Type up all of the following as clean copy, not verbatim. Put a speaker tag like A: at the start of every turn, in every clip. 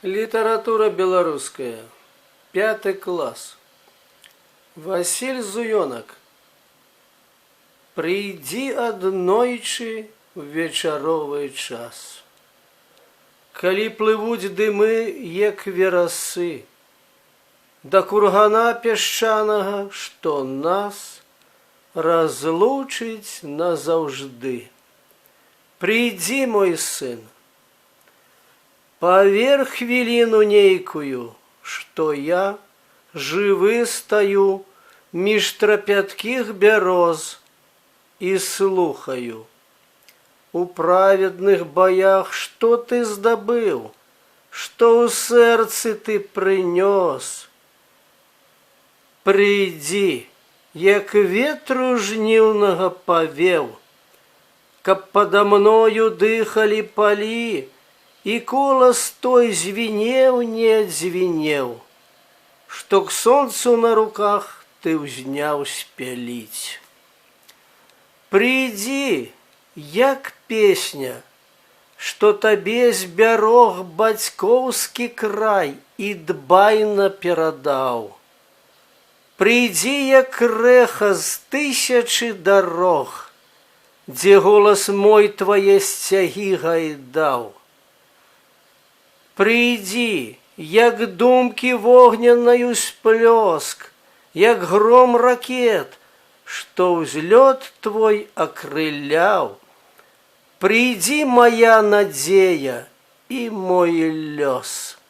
A: Литература белорусская. 5 класс. Василь Зуёнок. Прийди аднойчы в вечаровы час. Калі плывуць дымы, як верасы, да кургана пясчанага, што нас разлучыць назаўжды. Прийди, мой сын, павер хвіліну нейкую, што я жывы стаю між трапяткіх бяроз і слухаю. У праведных баях што ты здабыў, што ў сэрцы ты прынёс. Прыйдзі, як ветру жніўнага павеў, каб пада мною дыхалі палі, і колас той звінеў, не дзвінеў, што к сонцу на руках ты ўзняў спяліць. Прыйдзі, як песня, што табе збярог бацькоўскі край і дбайна перадаў. Прыйдзі, як рэха з тысячы дарог, дзе голас мой твае сцягі гайдаў. Прыйдзі, як думкі вогненнаю сплёск, як гром ракет, што ўзлёт твой акрыляў. Прыйдзі, моя надзея і мой лёс,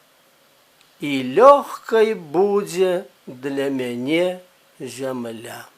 A: і лёгкай будзе для мяне зямля.